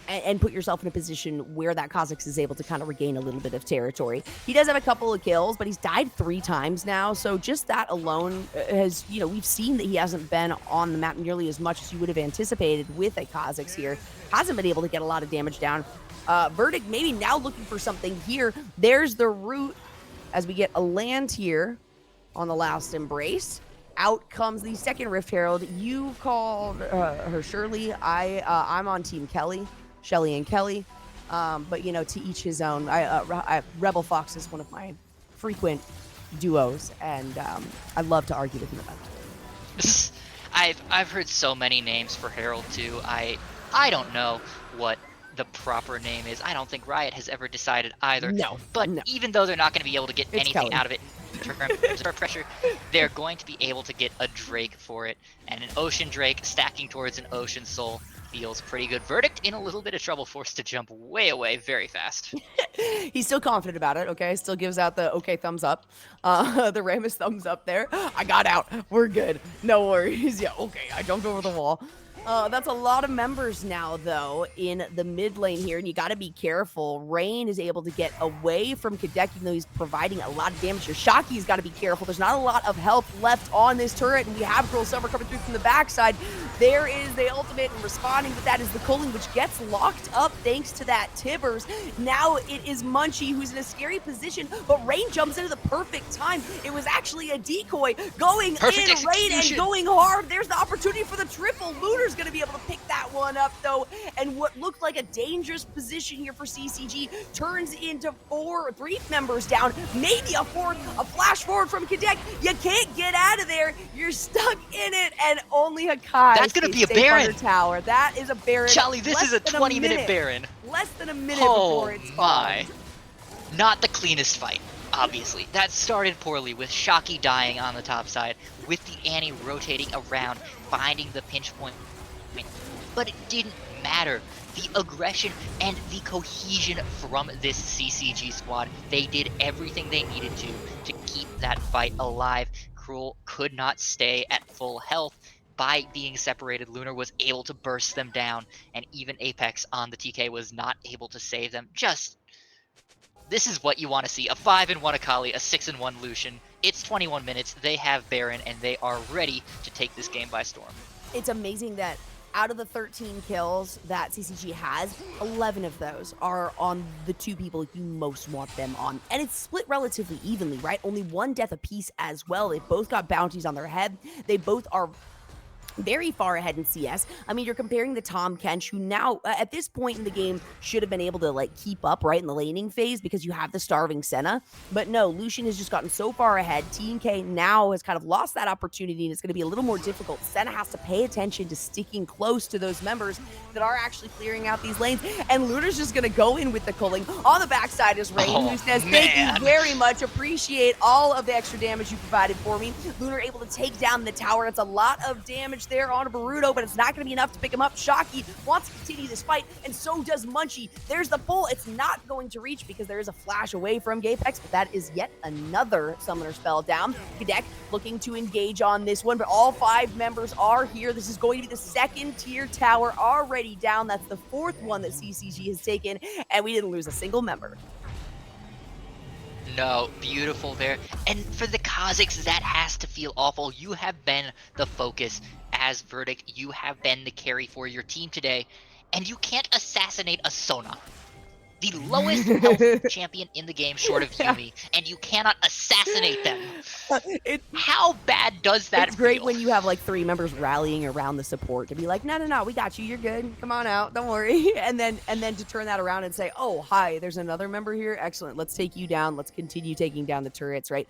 and put yourself in a position where that Kha'Zix is able to kind of regain a little bit of territory. He does have a couple of kills, but he's died 3 times now, so just that alone has, you know, we've seen that he hasn't been on the map nearly as much as you would have anticipated with a Kha'Zix here. Hasn't been able to get a lot of damage down. Verdict maybe now looking for something here. There's the root as we get a land here on the last embrace. Out comes the second Rift Herald. You called her Shirley. I'm on Team Kelly. Shelly and Kelly, but you know, to each his own. Rebel Fox is one of my frequent duos, and I love to argue with him about it. I've heard so many names for Herald too. I don't know what the proper name is. I don't think Riot has ever decided either. No, but no. even though they're not going to be able to get It's anything Kelly. out of it in terms of pressure, they're going to be able to get a Drake for it, and an Ocean Drake stacking towards an Ocean Soul feels pretty good. Verdict in a little bit of trouble, forced to jump way away very fast. He's still confident about it, okay? Still gives out the okay thumbs up. The Ramus thumbs up there. I got out. We're good. No worries. Yeah, okay. I jumped over the wall. That's a lot of members now, though, in the mid lane here, and you got to be careful. Rain is able to get away from Kadek, even though he's providing a lot of damage here. Shockey's got to be careful. There's not a lot of health left on this turret, and we have Girl Summer coming through from the backside. There is the ultimate, and responding with that is the Culling, which gets locked up thanks to that Tibbers. Now it is Munchie, who's in a scary position, but Rain jumps into the perfect time. It was actually a decoy going Perfect in, Rain, and execution. going hard. There's the opportunity for the triple. Luna's going to be able to pick that one up, though, and what looked like a dangerous position here for CCG turns into 3 members down, maybe a fourth. A flash forward from Kadek. You can't get out of there. You're stuck in it, and only Hakai. That's gonna be a Baron. Tower. That is a Baron. Charlie, this is a 20-minute Baron. Less than a minute Oh before it spawned. my. Not the cleanest fight, obviously. That started poorly with Shocky dying on the top side, with the Annie rotating around, finding the pinch point. But it didn't matter. The aggression and the cohesion from this CCG squad, they did everything they needed to keep that fight alive. Cruel could not stay at full health. By being separated, Lunar was able to burst them down, and even Apex on the TK was not able to save them. This is what you want to see. A 5-1 Akali, a 6-1 Lucian. It's 21 minutes, they have Baron, and they are ready to take this game by storm. It's amazing that out of the 13 kills that CCG has, 11 of those are on the 2 people you most want them on. And it's split relatively evenly, right? Only 1 death apiece as well. They both got bounties on their head. They both are very far ahead in CS. I mean, you're comparing the Tom Kench, who now, at this point in the game, should have been able to, like, keep up, right, in the laning phase because you have the starving Senna. But no, Lucian has just gotten so far ahead. TNK now has kind of lost that opportunity, and it's going to be a little more difficult. Senna has to pay attention to sticking close to those members that are actually clearing out these lanes. And Lunar's just going to go in with the culling. On the backside is Rain, who says, thank you very much. Appreciate all of the extra damage you provided for me. Lunar able to take down the tower. It's a lot of damage there on a Baruto, but it's not going to be enough to pick him up. Shocky wants to continue this fight, and so does Munchie. There's the pull. It's not going to reach because there is a flash away from Gapex, but that is yet another summoner spell down. Kadek looking to engage on this one, but all 5 members are here. This is going to be the 2nd tier tower already down. That's the 4th one that CCG has taken, and we didn't lose a single member. No, beautiful there. And for the Kha'Zix, that has to feel awful. You have been the focus as Verdict. You have been the carry for your team today, and you can't assassinate a Sona, the lowest health champion in the game short of Yumi, and you cannot assassinate them. How bad does that It's great feel? when you have like 3 members rallying around the support to be like, no, we got you, you're good, come on out, don't worry. And then to turn that around and say, oh, hi, there's another member here, excellent, let's take you down, let's continue taking down the turrets, right?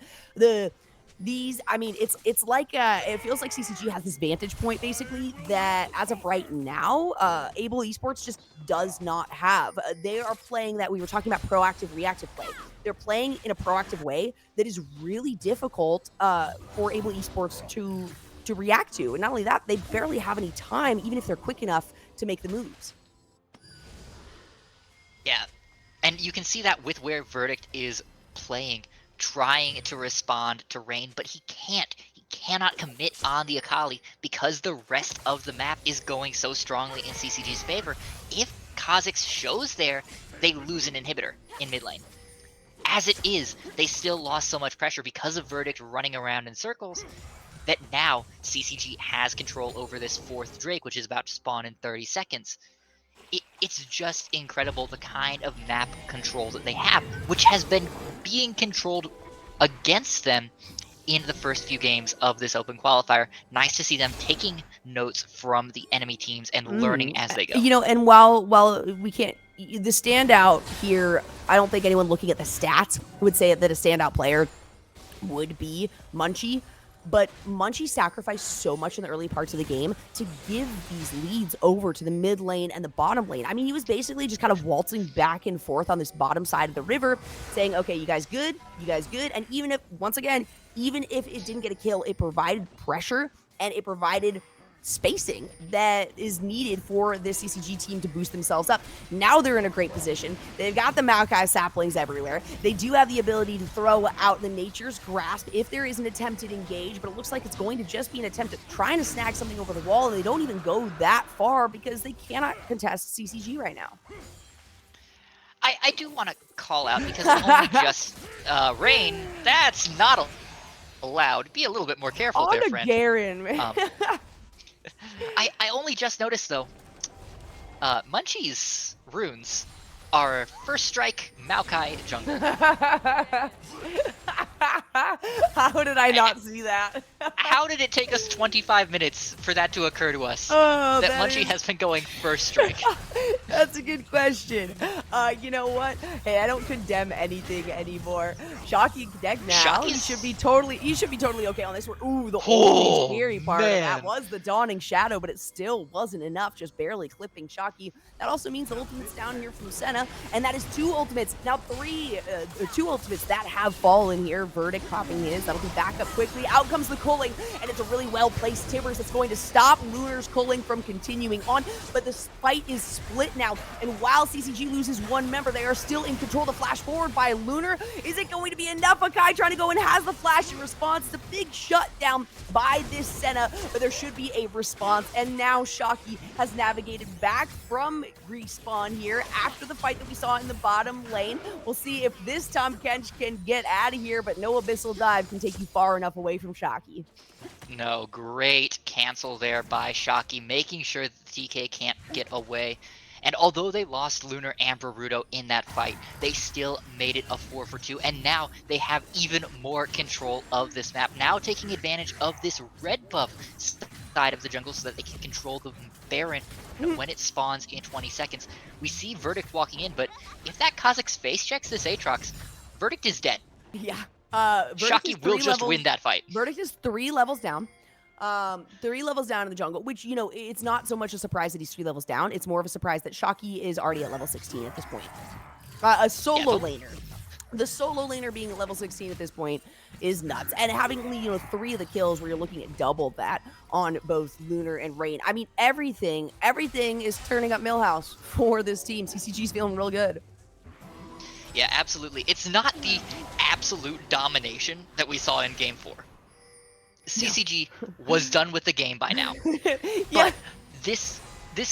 I mean, it's like, it feels like CCG has this vantage point, basically, that as of right now, Able Esports just does not have. They are playing that, we were talking about proactive, reactive play. They're playing in a proactive way that is really difficult for Able Esports to react to. And not only that, they barely have any time, even if they're quick enough to make the moves. Yeah, and you can see that with where Verdict is playing, trying to respond to Rain, but he can't. He cannot commit on the Akali because the rest of the map is going so strongly in CCG's favor. If Kha'Zix shows there, they lose an inhibitor in mid lane. As it is, they still lost so much pressure because of Verdict running around in circles that now CCG has control over this 4th Drake, which is about to spawn in 30 seconds. It's just incredible the kind of map control that they have, which has been being controlled against them in the first few games of this open qualifier. Nice to see them taking notes from the enemy teams and learning as they go. You know, and while we can't, the standout here, I don't think anyone looking at the stats would say that a standout player would be Munchie. But Munchie sacrificed so much in the early parts of the game to give these leads over to the mid lane and the bottom lane. I mean, he was basically just kind of waltzing back and forth on this bottom side of the river, saying, okay, you guys good? You guys good? And even if, once again, even if it didn't get a kill, it provided pressure and it provided spacing that is needed for this CCG team to boost themselves up. Now they're in a great position. They've got the Maokai saplings everywhere. They do have the ability to throw out the Nature's Grasp if there is an attempted engage, but it looks like it's going to just be an attempt at trying to snag something over the wall, and they don't even go that far because they cannot contest CCG right now. I do want to call out, because it's only just Rain, that's not allowed. Be a little bit more careful there, friend. Garen, man. I only just noticed, though, Munchie's runes are First Strike Maokai Jungle. How did I not see that? How did it take us 25 minutes for that to occur to us? Oh, that Munchie has been going First Strike. That's a good question. You know what? Hey, I don't condemn anything anymore. Shocky deck now. You should be totally okay on this one. Ooh, the only scary part of that was the Dawning Shadow, but it still wasn't enough, just barely clipping Shocky. That also means the ultimate's down here from Senna, and that is 2 ultimates. Now 2 ultimates that have fallen here. Verdict popping his. That'll be back up quickly. Out comes the culling, and it's a really well-placed Tibbers that's going to stop Lunar's culling from continuing on, but this fight is split now, and while CCG loses 1 member, they are still in control. The flash forward by Lunar. Is it going to be enough? Akai trying to go and has the flash in response. The big shutdown by this Senna, but there should be a response, and now Shocky has navigated back from respawn here after the fight that we saw in the bottom lane. We'll see if this time Kench can get out of here, but no Abyssal Dive can take you far enough away from Shocky. No, great cancel there by Shocky, making sure that TK can't get away. And although they lost Lunar and Boruto in that fight, they still made it a 4-for-2, and now they have even more control of this map, now taking advantage of this red buff side of the jungle so that they can control the Baron when it spawns in 20 seconds. We see Verdict walking in, but if that Kha'Zix face checks this Aatrox, Verdict is dead. Yeah. Shocky will just win that fight. Verdict is 3 levels down. 3 levels down in the jungle, which, you know, it's not so much a surprise that he's 3 levels down. It's more of a surprise that Shocky is already at level 16 at this point. A solo laner. The solo laner being at level 16 at this point is nuts. And having, you know, 3 of the kills where you're looking at double that on both Lunar and Rain. I mean, everything is turning up Millhouse for this team. CCG's feeling real good. Yeah, absolutely. It's not the absolute domination that we saw in Game 4. CCG was done with the game by now. But this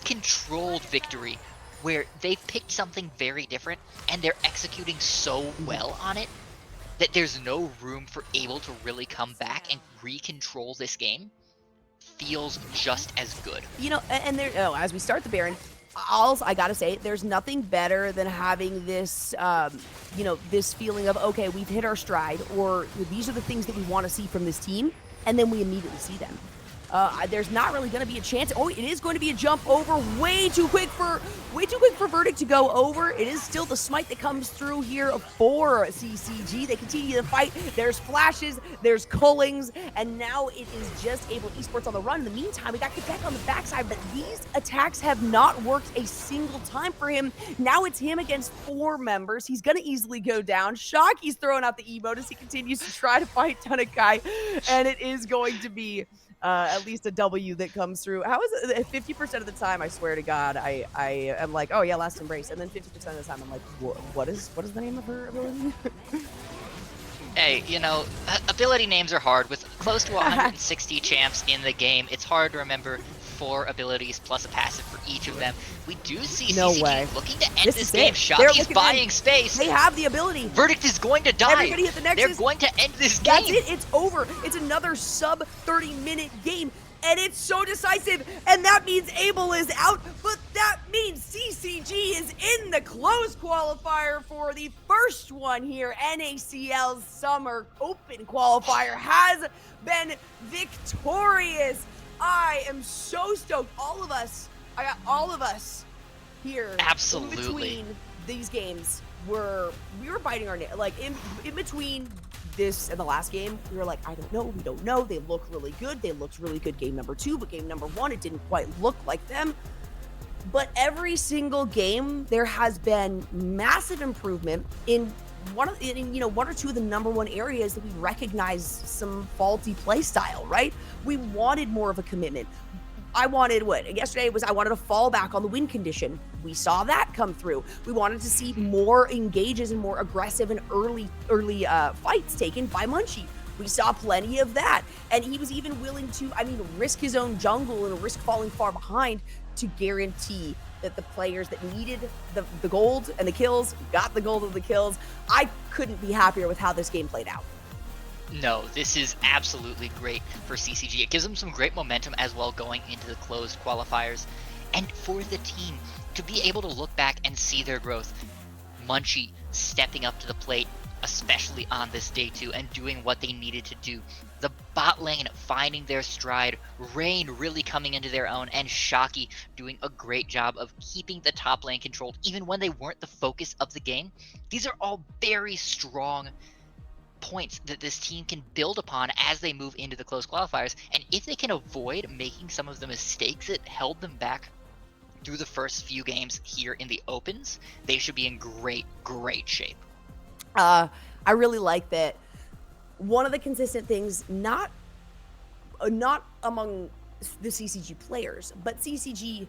controlled victory where they picked something very different and they're executing so well on it that there's no room for Able to really come back and re-control this game feels just as good. You know, and there, as we start the Baron, I gotta say, there's nothing better than having this, you know, this feeling of, okay, we've hit our stride, or these are the things that we want to see from this team, and then we immediately see them. There's not really going to be a chance. Oh, it is going to be a jump over. Way too quick for Verdict to go over. It is still the smite that comes through here for CCG. They continue to fight. There's flashes, there's cullings, and now it is just Able Esports on the run. In the meantime, we got Kadek on the backside, but these attacks have not worked a single time for him. Now it's him against 4 members. He's going to easily go down. Shocky's throwing out the emote as he continues to try to fight Tunakai, and it is going to be at least a W that comes through. How is it? 50% of the time, I swear to God, I am like, oh yeah, Last Embrace, and then 50% of the time, I'm like, what is the name of her ability? Hey, you know, ability names are hard. With close to 160 champs in the game, it's hard to remember 4 abilities plus a passive for each of them. We do see No CCG way. looking to end This this is game. it. They're Shockey's looking buying in. space. They have the ability. Verdict is going to die. Everybody hit the Nexus. They're going to end this game. That's it. It's over. It's another sub 30-minute game. And it's so decisive. And that means Abel is out. But that means CCG is in the close qualifier for the first one here. NACL's Summer Open qualifier has been victorious. I am so stoked. I got all of us here. Absolutely. In between these games, we were biting our nail. Like in between this and the last game, we were like, I don't know, we don't know. They look really good. They looked really good game number 2, but game number 1, it didn't quite look like them. But every single game, there has been massive improvement in one or two of the number 1 areas that we recognize some faulty play style, right? We wanted more of a commitment. I wanted yesterday I wanted a fallback on the win condition. We saw that come through. We wanted to see more engages and more aggressive and early fights taken by Munchie. We saw plenty of that. And he was even willing to, risk his own jungle and risk falling far behind to guarantee that the players that needed the gold and the kills got the gold and the kills. I couldn't be happier with how this game played out. No, this is absolutely great for CCG. It gives them some great momentum as well going into the closed qualifiers. And for the team to be able to look back and see their growth, Munchie stepping up to the plate, especially on this day 2, and doing what they needed to do. The bot lane finding their stride, Rain really coming into their own, and Shockey doing a great job of keeping the top lane controlled even when they weren't the focus of the game. These are all very strong points that this team can build upon as they move into the close qualifiers, and if they can avoid making some of the mistakes that held them back through the first few games here in the opens, they should be in great shape. I really like that. One of the consistent things, not among the CCG players, but CCG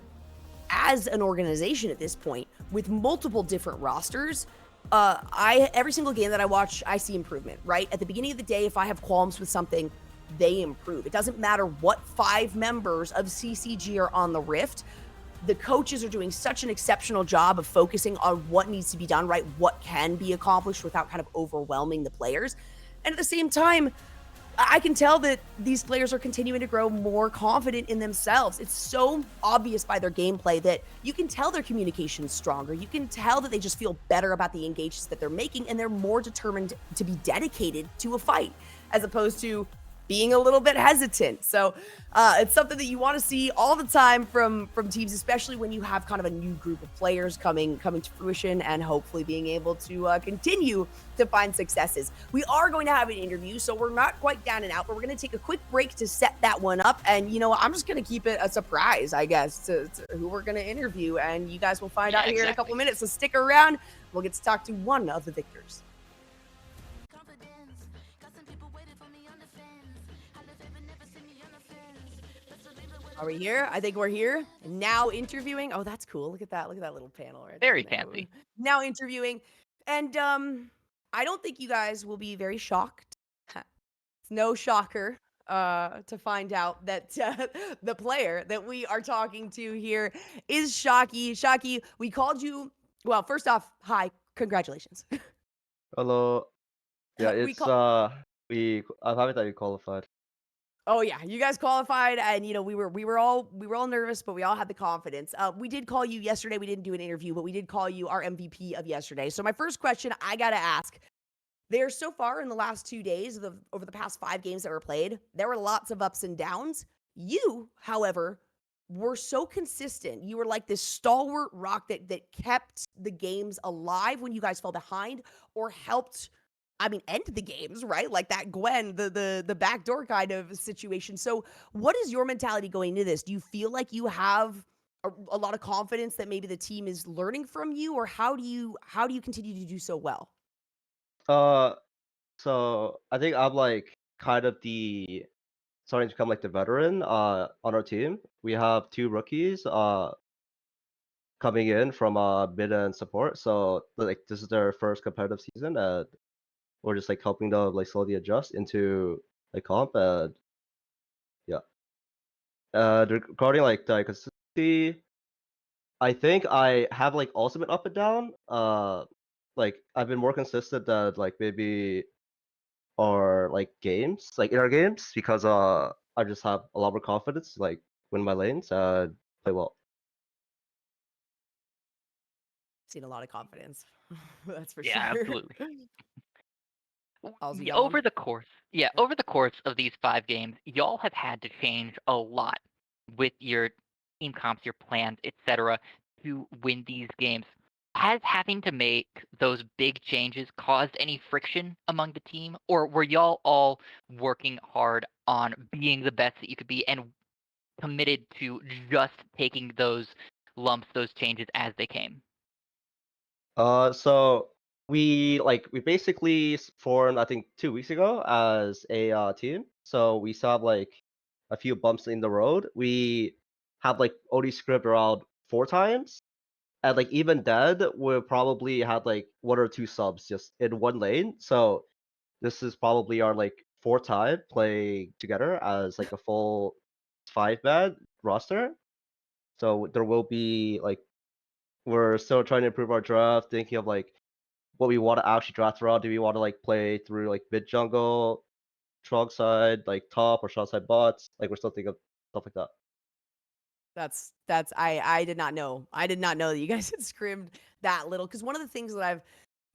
as an organization at this point with multiple different rosters, every single game that I watch, I see improvement, right? At the beginning of the day, if I have qualms with something, they improve. It doesn't matter what 5 members of CCG are on the Rift. The coaches are doing such an exceptional job of focusing on what needs to be done, right? What can be accomplished without kind of overwhelming the players. And at the same time, I can tell that these players are continuing to grow more confident in themselves. It's so obvious by their gameplay that you can tell their communication's stronger. You can tell that they just feel better about the engagements that they're making, and they're more determined to be dedicated to a fight as opposed to being a little bit hesitant. So it's something that you want to see all the time from teams, especially when you have kind of a new group of players coming to fruition and hopefully being able to continue to find successes. We are going to have an interview, so we're not quite down and out, but we're going to take a quick break to set that one up. And I'm just going to keep it a surprise, I guess, to who we're going to interview, and you guys will find out here in a couple minutes. So stick around. We'll get to talk to one of the victors. Are we here? I think we're here. Now interviewing. Oh, that's cool. Look at that. Look at that little panel right Very there. fancy. Now interviewing. And I don't think you guys will be very shocked. It's no shocker to find out that the player that we are talking to here is Shockey. Shockey, we called you. Well, first off, hi. Congratulations. Hello. Yeah, We it's I'm happy that you qualified. Oh yeah, you guys qualified, and we were all nervous, but we all had the confidence. We did call you yesterday. We didn't do an interview, but we did call you our MVP of yesterday. So my first question I gotta ask: there so far in the last 2 days, over the past 5 games that were played, there were lots of ups and downs. You, however, were so consistent. You were like this stalwart rock that kept the games alive when you guys fell behind, or helped end the games, right? Like that Gwen, the backdoor kind of situation. So what is your mentality going into this? Do you feel like you have a lot of confidence that maybe the team is learning from you, or how do you continue to do so well? So I think I'm like kind of the starting to become like the veteran on our team. We have 2 rookies coming in from mid and support. So like this is their first competitive season, and we're just like helping them like slowly adjust into like comp, and yeah. Regarding like the consistency, I think I have like also been up and down. Like I've been more consistent than like maybe our like games, like in our games, because I just have a lot more confidence, to, like win my lanes and play well. Seen a lot of confidence. That's for Yeah, sure. absolutely. Also, you got one? Yeah, Oh, over the course of these 5 games, y'all have had to change a lot with your team comps, your plans, etc., to win these games. Has having to make those big changes caused any friction among the team, or were y'all all working hard on being the best that you could be and committed to just taking those lumps, those changes as they came? So we basically formed I think 2 weeks ago as a team. So we still have like a few bumps in the road. We have like only script around 4 times, and like even dead, we probably had like 1 or 2 subs just in one lane. So this is probably our like 4th time playing together as like a full 5-man roster. So there will be like we're still trying to improve our draft, thinking of like what we want to actually draft around. Do we want to like play through like mid jungle, trunk side, like top or short side bots? Like we're still thinking of stuff like that. that's I did not know. I did not know that you guys had scrimmed that little. Because one of the things that I've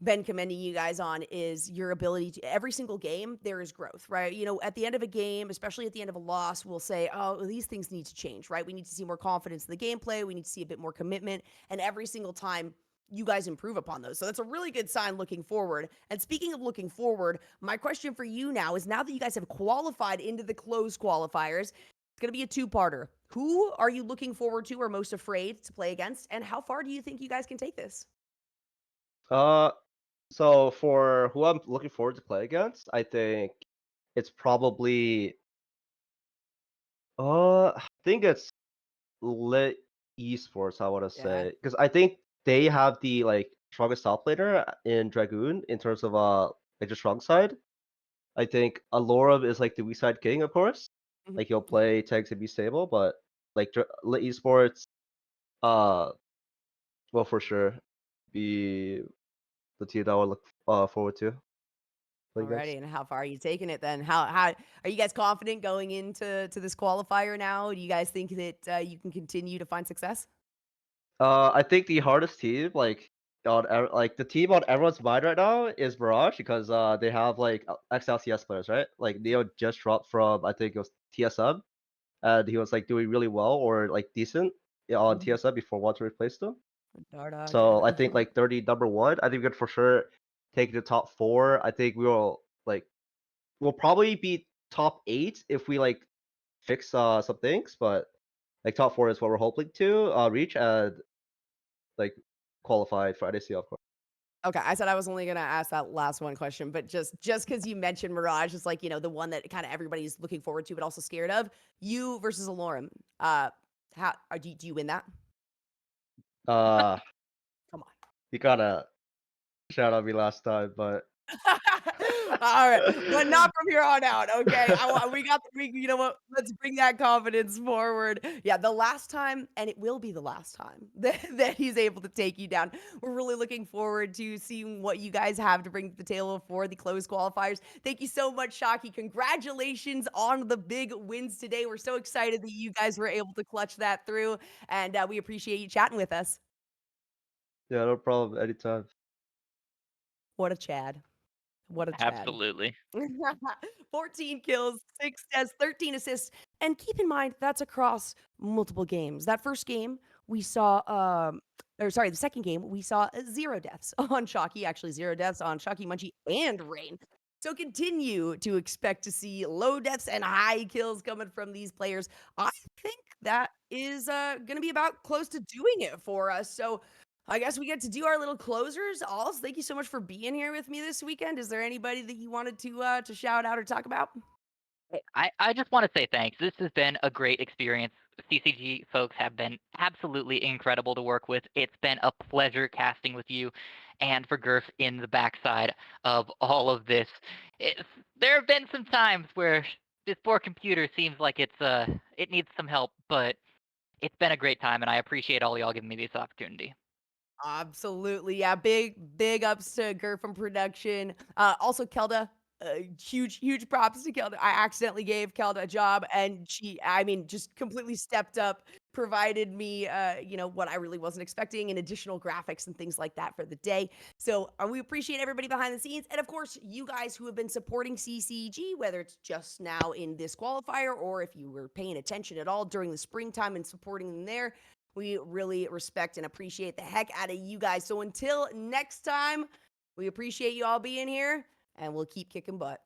been commending you guys on is your ability to every single game there is growth, right? You know, at the end of a game, especially at the end of a loss, we'll say, oh, well, these things need to change, right? We need to see more confidence in the gameplay, we need to see a bit more commitment, and every single time you guys improve upon those. So that's a really good sign looking forward. And speaking of looking forward, my question for you now is, now that you guys have qualified into the closed qualifiers, it's going to be a two-parter. Who are you looking forward to or most afraid to play against, and how far do you think you guys can take this? Uh, so for who I'm looking forward to play against, I think it's probably I think it's lit esports. I want to Yeah. say because I think they have the like strongest top laner in Dragoon in terms of like the strong side. I think Alorum is like the weak side king, of course. Mhm. Like he'll Yeah. play tanks and be stable, but like lit esports, uh, will for sure be the team that I would look forward to play against. Alrighty, and how far are you taking it then? How are you guys confident going into this qualifier now? Do you guys think that you can continue to find success? I think the hardest team, like like the team on everyone's mind right now is Mirage because they have like ex-LCS players, right? Like Neo just dropped from I think it was TSM, and he was like doing really well or like decent on Mhm. TSM before Walter replaced him. Dardoch, So I yeah. think like 30 number one, I think we could for sure take the top four. I think we'll probably be top 8 if we like fix some things, but like top four is what we're hoping to reach and like qualify for NACLQ, of course. Okay, I said I was only gonna ask that last one question, but just because you mentioned Mirage is like, the one that kind of everybody's looking forward to, but also scared of. You versus Alorum. How do you win that? Uh, Come on. you gotta shout out me last time, but All right, but not from here on out, okay? We you know what? Let's bring that confidence forward. Yeah, the last time, and it will be the last time that he's able to take you down. We're really looking forward to seeing what you guys have to bring to the table for the closed qualifiers. Thank you so much, Shocky. Congratulations on the big wins today. We're so excited that you guys were able to clutch that through, and we appreciate you chatting with us. yeah, no problem. Anytime. What a Chad. What a Chad. Absolutely. 14 kills, 6 deaths, 13 assists. And keep in mind, that's across multiple games. That first game, we saw, or sorry, the second game, we saw 0 deaths on Shocky, actually 0 deaths on Shocky, Munchie, and Rain. So continue to expect to see low deaths and high kills coming from these players. I think that is going to be about close to doing it for us. So I guess we get to do our little closers. Also, thank you so much for being here with me this weekend. Is there anybody that you wanted to shout out or talk about? I just want to say thanks. This has been a great experience. CCG folks have been absolutely incredible to work with. It's been a pleasure casting with you and for Gurf in the backside of all of this. It's, there have been some times where this poor computer seems like it needs some help, but it's been a great time, and I appreciate all y'all giving me this opportunity. Absolutely. Yeah. Big ups to Ger from production. Also Kelda. Huge props to Kelda. I accidentally gave Kelda a job and I mean, just completely stepped up, provided me, what I really wasn't expecting and additional graphics and things like that for the day. So we appreciate everybody behind the scenes. And of course, you guys who have been supporting CCG, whether it's just now in this qualifier or if you were paying attention at all during the springtime and supporting them there. We really respect and appreciate the heck out of you guys. So until next time, we appreciate you all being here and we'll keep kicking butt.